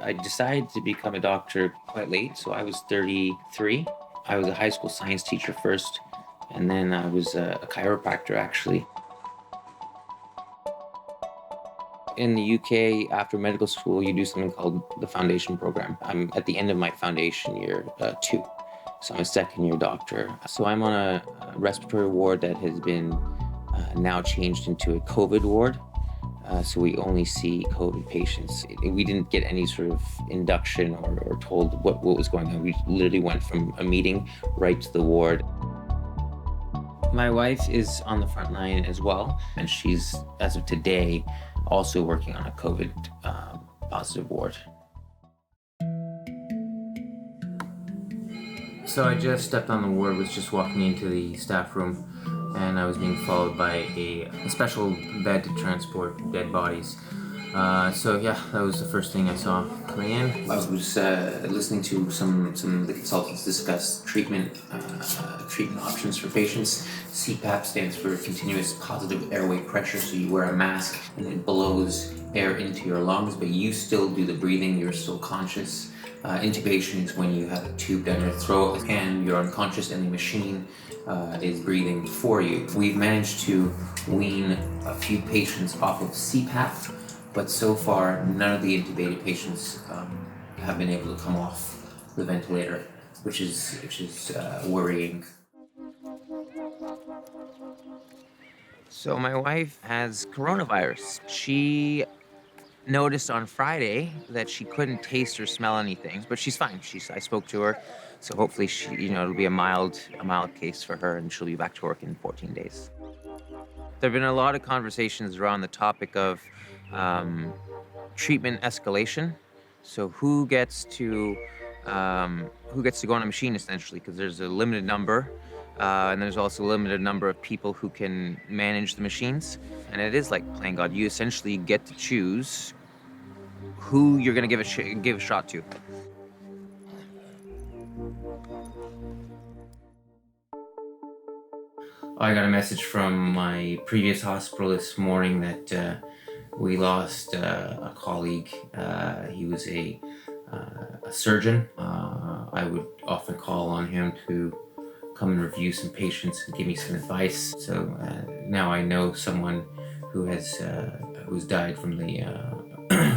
I decided to become a doctor quite late, so I was 33. I was a high school science teacher first, and then I was a chiropractor actually. In the UK, after medical school, you do something called the foundation program. I'm at the end of my foundation year 2, so I'm a second-year doctor. So I'm on a respiratory ward that has been now changed into a COVID ward. So we only see COVID patients. We didn't get any sort of induction or told what was going on. We literally went from a meeting right to the ward. My wife is on the front line as well, and she's, as of today, also working on a COVID positive ward. So I just stepped on the ward, was just walking into the staff room, and I was being followed by a special bed to transport dead bodies. So yeah, that was the first thing I saw coming in. I was listening to some of the consultants discuss treatment options for patients. CPAP stands for continuous positive airway pressure, so you wear a mask and it blows air into your lungs, but you still do the breathing, you're still conscious. Intubation is when you have a tube down your throat and you're unconscious and the machine is breathing for you. We've managed to wean a few patients off of CPAP, but so far none of the intubated patients have been able to come off the ventilator, which is worrying. So my wife has coronavirus. She noticed on Friday that she couldn't taste or smell anything, but she's fine. I spoke to her, so hopefully it'll be a mild case for her, and she'll be back to work in 14 days. There've been a lot of conversations around the topic of treatment escalation. So who gets to go on a machine essentially, because there's a limited number. And there's also a limited number of people who can manage the machines. And it is like playing God. You essentially get to choose who you're going to give a shot to. I got a message from my previous hospital this morning that we lost a colleague. He was a surgeon. I would often call on him to come and review some patients and give me some advice. So now I know someone who's died from the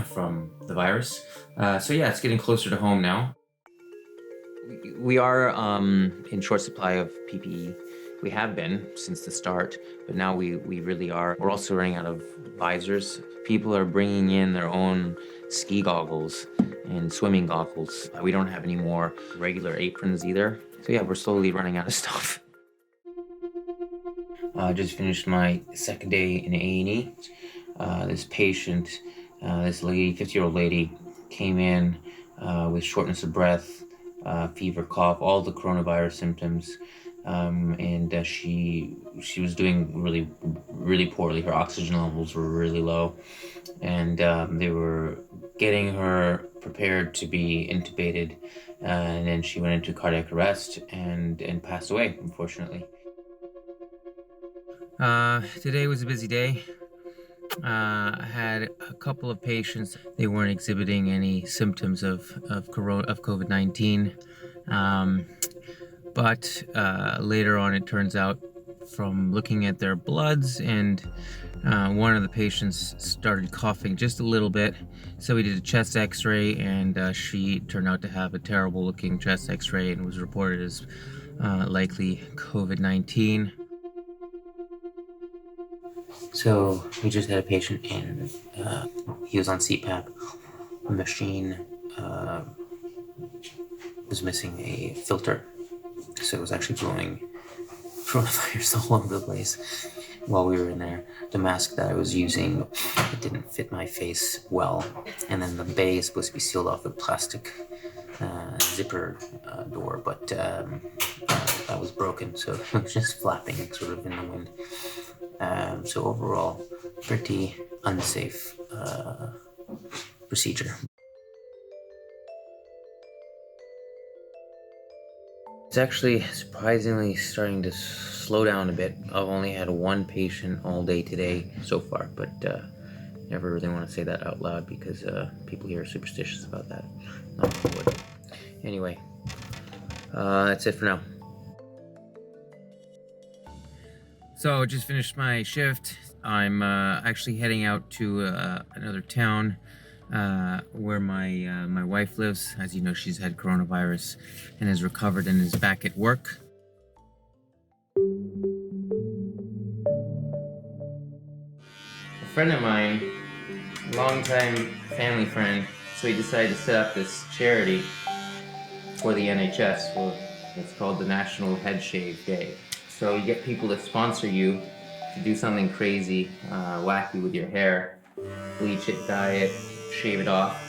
from the virus. So yeah, it's getting closer to home now. We are in short supply of PPE. We have been since the start, but now we really are. We're also running out of visors. People are bringing in their own ski goggles and swimming goggles. We don't have any more regular aprons either. So yeah, we're slowly running out of stuff. I just finished my second day in A&E. This patient, this lady, 50-year-old lady, came in with shortness of breath, fever, cough, all the coronavirus symptoms. And she was doing really poorly. Her oxygen levels were really low, and they were getting her prepared to be intubated, and then she went into cardiac arrest and passed away, unfortunately. Today was a busy day. I had a couple of patients. They weren't exhibiting any symptoms of COVID-19. But later on, it turns out from looking at their bloods, and one of the patients started coughing just a little bit. So we did a chest x-ray, and she turned out to have a terrible looking chest x-ray and was reported as likely COVID-19. So we just had a patient in, he was on CPAP. The machine was missing a filter. So it was actually blowing coronavirus all over the place while we were in there. The mask that I was using, it didn't fit my face well. And then the bay is supposed to be sealed off with plastic zipper door, but that was broken, so it was just flapping sort of in the wind. So overall, pretty unsafe procedure. It's actually surprisingly starting to slow down a bit. I've only had one patient all day today so far, but never really want to say that out loud because people here are superstitious about that. Not wood. Anyway, that's it for now. So just finished my shift. I'm actually heading out to another town where my wife lives. As you know, she's had coronavirus and has recovered and is back at work. A friend of mine, a longtime family friend, so he decided to set up this charity for the NHS. Well, it's called the National Head Shave Day. So you get people to sponsor you to do something crazy, wacky with your hair, bleach it, dye it, shave it off.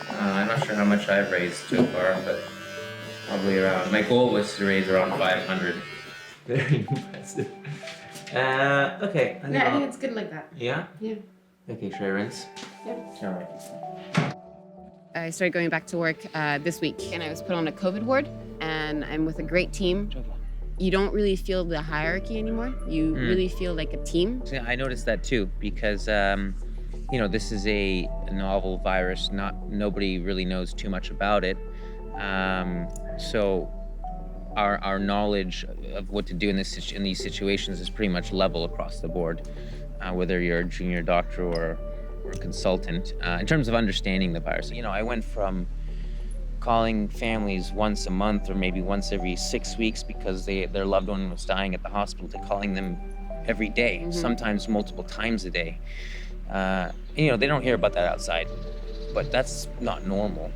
I'm not sure how much I've raised so far, but probably around. My goal was to raise around 500. Very impressive. Okay. I think it's good like that. Yeah? Yeah. Okay, should I rinse? Yeah. All right. I started going back to work this week, and I was put on a COVID ward, and I'm with a great team. You don't really feel the hierarchy anymore. You really feel like a team. Yeah, I noticed that too because this is a novel virus. Nobody really knows too much about it. So our knowledge of what to do in these situations is pretty much level across the board, whether you're a junior doctor or a consultant. In terms of understanding the virus, I went from calling families once a month or maybe once every 6 weeks because their loved one was dying at the hospital to calling them every day, sometimes multiple times a day. They don't hear about that outside, but that's not normal.